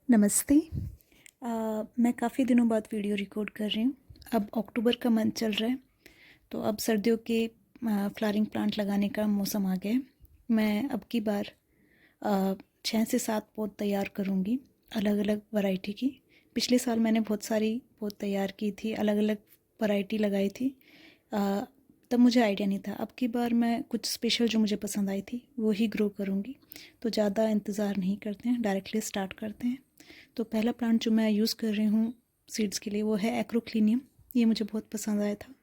नमस्ते। मैं काफ़ी दिनों बाद वीडियो रिकॉर्ड कर रही हूँ। अब अक्टूबर का मंथ चल रहा है, तो अब सर्दियों के फ्लावरिंग प्लांट लगाने का मौसम आ गया है। मैं अब की बार 6 से 7 पौध तैयार करूँगी, अलग अलग वैरायटी की। पिछले साल मैंने बहुत सारी पौध तैयार की थी, अलग अलग वैरायटी लगाई थी। तब मुझे आइडिया नहीं था। अब की बार मैं कुछ स्पेशल जो मुझे पसंद आई थी वो ही ग्रो करूँगी। तो ज़्यादा इंतज़ार नहीं करते हैं, डायरेक्टली स्टार्ट करते हैं। तो पहला प्लांट जो मैं यूज़ कर रही हूँ सीड्स के लिए वो है एक्रोक्लिनियम। ये मुझे बहुत पसंद आया था।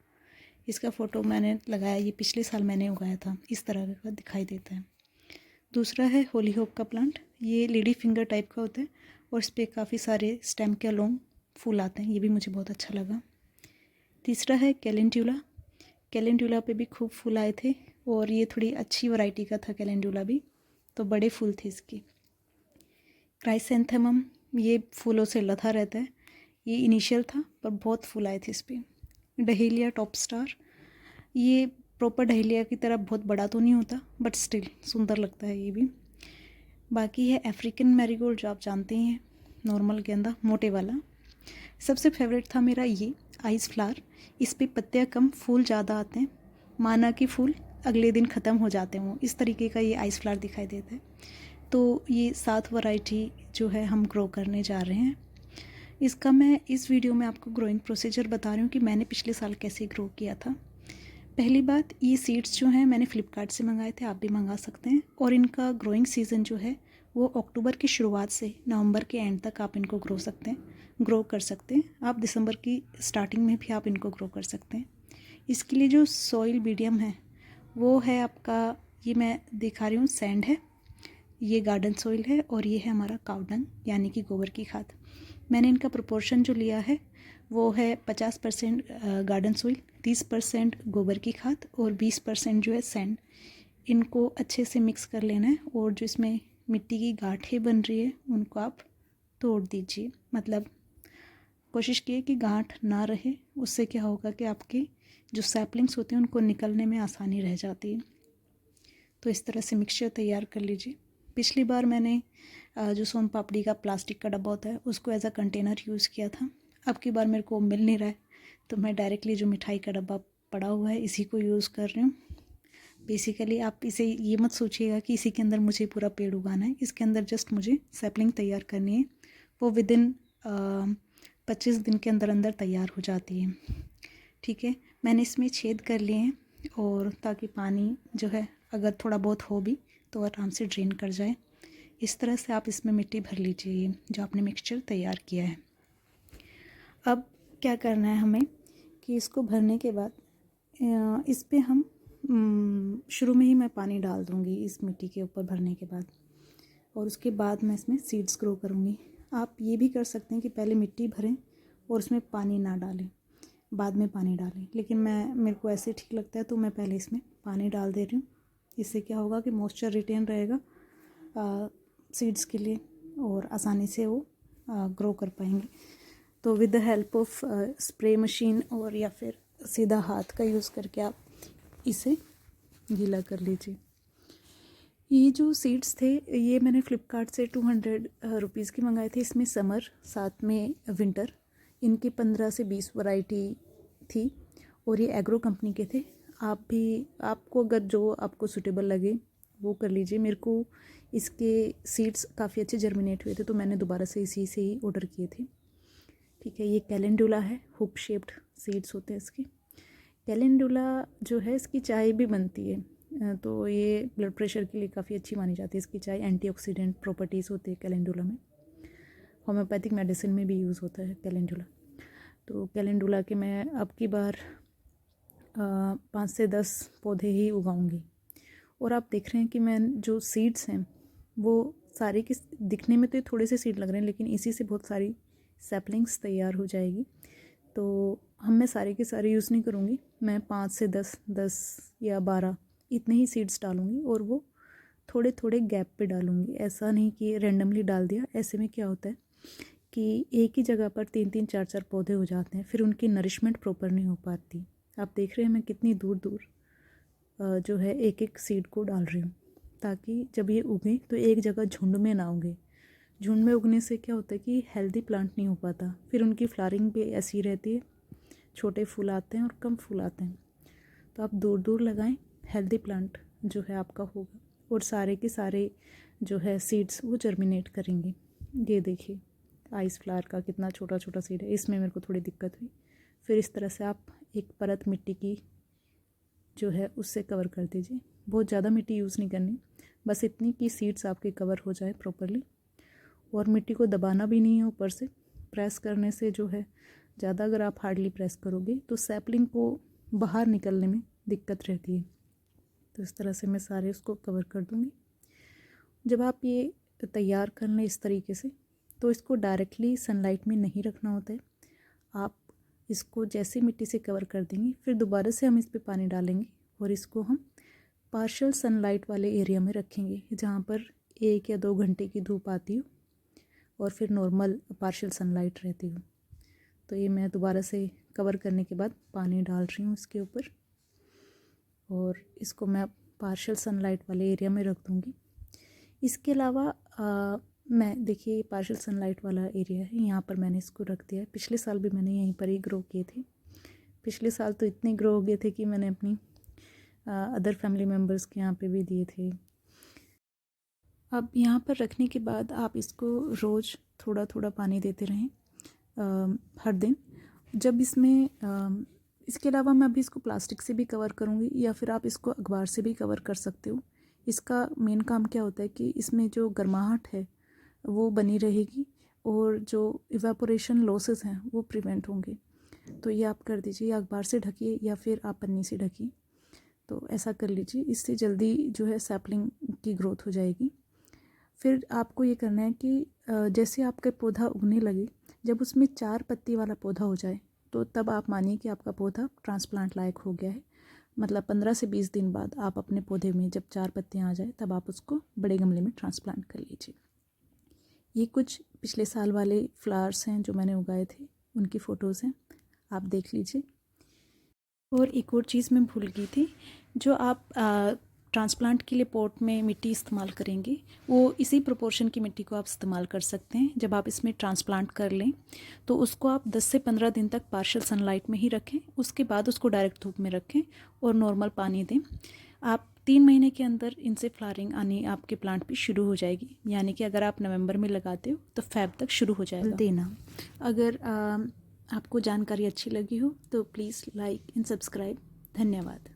इसका फ़ोटो मैंने लगाया, ये पिछले साल मैंने उगाया था। इस तरह का दिखाई देता है। दूसरा है होली होप का प्लांट। ये लेडी फिंगर टाइप का होता है और इस पर काफ़ी सारे स्टेम के लॉन्ग फूल आते हैं। ये भी मुझे बहुत अच्छा लगा। तीसरा है कैलेंड्यूला। कैलेंड्यूला पे भी खूब फूल आए थे और ये थोड़ी अच्छी वैरायटी का था कैलेंड्यूला भी, तो बड़े फूल थे इसके। क्राइसेंथेमम, ये फूलों से लदा रहता है। ये इनिशियल था पर बहुत फूल आए थे इस पर। डहेलिया टॉप स्टार, ये प्रॉपर डहेलिया की तरह बहुत बड़ा तो नहीं होता बट स्टिल सुंदर लगता है ये भी। बाकी है अफ्रीकन मैरीगोल्ड, जो आप जानते ही हैं, नॉर्मल गेंदा मोटे वाला। सबसे फेवरेट था मेरा ये आइस फ्लावर। इस पे पत्तियाँ कम, फूल ज़्यादा आते हैं। माना कि फूल अगले दिन ख़त्म हो जाते हैं, वो इस तरीके का ये आइस फ्लावर दिखाई देता है। तो ये 7 वैरायटी जो है हम ग्रो करने जा रहे हैं। इसका मैं इस वीडियो में आपको ग्रोइंग प्रोसीजर बता रही हूँ कि मैंने पिछले साल कैसे ग्रो किया था। पहली बात, ये सीड्स जो हैं मैंने फ्लिपकार्ट से मंगाए थे, आप भी मंगा सकते हैं। और इनका ग्रोइंग सीज़न जो है वो अक्टूबर की शुरुआत से नवंबर के एंड तक आप इनको ग्रो कर सकते हैं। आप दिसंबर की स्टार्टिंग में भी आप इनको ग्रो कर सकते हैं। इसके लिए जो सॉइल मीडियम है वो है आपका, ये मैं दिखा रही हूँ, सैंड है, ये गार्डन सॉइल है और ये है हमारा कावडंग यानी कि गोबर की खाद। मैंने इनका प्रोपोर्शन जो लिया है वो है 50% गार्डन सॉइल, 30% गोबर की खाद और 20% जो है सैंड। इनको अच्छे से मिक्स कर लेना है और जो इसमें मिट्टी की गांठें बन रही है उनको आप तोड़ दीजिए। मतलब कोशिश कीजिए कि गांठ ना रहे, उससे क्या होगा कि आपके जो सैपलिंग्स होते हैं उनको निकलने में आसानी रह जाती है। तो इस तरह से मिक्सचर तैयार कर लीजिए। पिछली बार मैंने जो सोन पापड़ी का प्लास्टिक का डब्बा होता है उसको एज अ कंटेनर यूज़ किया था। अब की बार मेरे को मिल नहीं रहा है, तो मैं डायरेक्टली जो मिठाई का डब्बा पड़ा हुआ है इसी को यूज़ कर रही हूँ। बेसिकली आप इसे ये मत सोचिएगा कि इसी के अंदर मुझे पूरा पेड़ उगाना है। इसके अंदर जस्ट मुझे सैपलिंग तैयार करनी है, वो विदिन 25 दिन के अंदर अंदर तैयार हो जाती है। ठीक है, मैंने इसमें छेद कर लिए हैं और ताकि पानी जो है अगर थोड़ा बहुत हो भी तो आराम से ड्रेन कर जाए। इस तरह से आप इसमें मिट्टी भर लीजिए जो आपने मिक्सचर तैयार किया है। अब क्या करना है हमें कि इसको भरने के बाद इस पे हम शुरू में ही मैं पानी डाल दूँगी इस मिट्टी के ऊपर भरने के बाद, और उसके बाद मैं इसमें सीड्स ग्रो करूँगी। आप ये भी कर सकते हैं कि पहले मिट्टी भरें और उसमें पानी ना डालें, बाद में पानी डालें, लेकिन मेरे को ऐसे ठीक लगता है तो मैं पहले इसमें पानी डाल दे रही हूँ। इससे क्या होगा कि मॉइस्चर रिटेन रहेगा सीड्स के लिए और आसानी से वो ग्रो कर पाएंगे। तो with the help of spray machine और या फिर सीधा हाथ का यूज़ करके आप इसे गीला कर लीजिए। ये जो सीड्स थे ये मैंने फ़्लिपकार्ट से 200 रुपीज़ की मंगाए थे। इसमें समर साथ में विंटर, इनकी 15 से 20 वैरायटी थी और ये एग्रो कंपनी के थे। आपको अगर जो आपको सूटेबल लगे वो कर लीजिए। मेरे को इसके सीड्स काफ़ी अच्छे जर्मिनेट हुए थे तो मैंने दोबारा से इसी से ही ऑर्डर किए थे। ठीक है, ये कैलेंडुला है, हुक शेप्ड सीड्स होते हैं इसके। कैलेंडुला जो है इसकी चाय भी बनती है, तो ये ब्लड प्रेशर के लिए काफ़ी अच्छी मानी जाती है। इसकी चाय एंटीऑक्सीडेंट प्रॉपर्टीज़ होती है कैलेंडुला में। होम्योपैथिक मेडिसिन में भी यूज़ होता है कैलेंडुला। तो कैलेंडुला के मैं अब की बार 5 से 10 पौधे ही उगाऊंगी। और आप देख रहे हैं कि मैं जो सीड्स हैं वो सारे के दिखने में तो थोड़े से सीड लग रहे हैं, लेकिन इसी से बहुत सारी सैपलिंग्स तैयार हो जाएगी। तो मैं सारे के सारे यूज़ नहीं करूँगी, मैं 5 से 10 या 12 इतने ही सीड्स डालूँगी और वो थोड़े थोड़े गैप पे डालूँगी। ऐसा नहीं कि रैंडमली डाल दिया। ऐसे में क्या होता है कि एक ही जगह पर 3-3 4-4 पौधे हो जाते हैं, फिर उनकी नरिशमेंट प्रॉपर नहीं हो पाती। आप देख रहे हैं मैं कितनी दूर दूर जो है एक एक सीड को डाल रही हूँ, ताकि जब ये उगे तो एक जगह झुंड में ना उगे। झुंड में उगने से क्या होता है कि हेल्दी प्लांट नहीं हो पाता, फिर उनकी फ्लावरिंग भी ऐसी रहती है, छोटे फूल आते हैं और कम फूल आते हैं। तो आप दूर दूर लगाएं, हेल्दी प्लांट जो है आपका होगा और सारे के सारे जो है सीड्स वो जर्मिनेट करेंगे। ये देखिए आइस फ्लावर का कितना छोटा छोटा सीड है, इसमें मेरे को थोड़ी दिक्कत हुई। फिर इस तरह से आप एक परत मिट्टी की जो है उससे कवर कर दीजिए। बहुत ज़्यादा मिट्टी यूज़ नहीं करनी, बस इतनी कि सीड्स आपके कवर हो जाए प्रॉपरली। और मिट्टी को दबाना भी नहीं है ऊपर से, प्रेस करने से जो है ज़्यादा अगर आप हार्डली प्रेस करोगे तो सैपलिंग को बाहर निकलने में दिक्कत रहती है। तो इस तरह से मैं सारे उसको कवर कर दूँगी। जब आप ये तैयार कर लें इस तरीके से, तो इसको डायरेक्टली सनलाइट में नहीं रखना होता है। आप इसको जैसे मिट्टी से कवर कर देंगे, फिर दोबारा से हम इस पर पानी डालेंगे और इसको हम पार्शियल सनलाइट वाले एरिया में रखेंगे, जहाँ पर 1 या 2 घंटे की धूप आती हो और फिर नॉर्मल पार्शियल सनलाइट रहती हो। तो ये मैं दोबारा से कवर करने के बाद पानी डाल रही हूँ इसके ऊपर और इसको मैं पार्शियल सनलाइट वाले एरिया में रख दूँगी। इसके अलावा मैं देखिए पार्शियल सनलाइट वाला एरिया है, यहाँ पर मैंने इसको रख दिया है। पिछले साल भी मैंने यहीं पर ही ग्रो किए थे। पिछले साल तो इतने ग्रो हो गए थे कि मैंने अपनी अदर फैमिली मेम्बर्स के यहाँ पे भी दिए थे। अब यहाँ पर रखने के बाद आप इसको रोज़ थोड़ा थोड़ा पानी देते रहें हर दिन। जब इसमें इसके अलावा मैं अभी इसको प्लास्टिक से भी कवर करूँगी या फिर आप इसको अखबार से भी कवर कर सकते हो। इसका मेन काम क्या होता है कि इसमें जो गर्माहट है वो बनी रहेगी और जो इवेपोरेशन लॉसेस हैं वो प्रिवेंट होंगे। तो ये आप कर दीजिए, या अखबार से ढकिए या फिर आप पन्नी से ढकिए। तो ऐसा कर लीजिए, इससे जल्दी जो है सैपलिंग की ग्रोथ हो जाएगी। फिर आपको ये करना है कि जैसे आपका पौधा उगने लगे, जब उसमें 4 पत्ती वाला पौधा हो जाए तो तब आप मानिए कि आपका पौधा ट्रांसप्लांट लायक हो गया है। मतलब 15 से 20 दिन बाद आप अपने पौधे में जब 4 पत्तियाँ आ जाए तब आप उसको बड़े गमले में ट्रांसप्लांट कर लीजिए। ये कुछ पिछले साल वाले फ्लावर्स हैं जो मैंने उगाए थे, उनकी फ़ोटोज़ हैं, आप देख लीजिए। और एक और चीज़ मैं भूल गई थी, जो आप ट्रांसप्लांट के लिए पॉट में मिट्टी इस्तेमाल करेंगे वो इसी प्रोपोर्शन की मिट्टी को आप इस्तेमाल कर सकते हैं। जब आप इसमें ट्रांसप्लांट कर लें तो उसको आप 10 से 15 दिन तक पार्शियल सनलाइट में ही रखें, उसके बाद उसको डायरेक्ट धूप में रखें और नॉर्मल पानी दें। आप 3 महीने के अंदर इनसे फ्लावरिंग आनी आपके प्लांट भी शुरू हो जाएगी। यानी कि अगर आप नवंबर में लगाते हो तो फेब तक शुरू हो जाएगा देना। अगर आपको जानकारी अच्छी लगी हो तो प्लीज़ लाइक एंड सब्सक्राइब। धन्यवाद।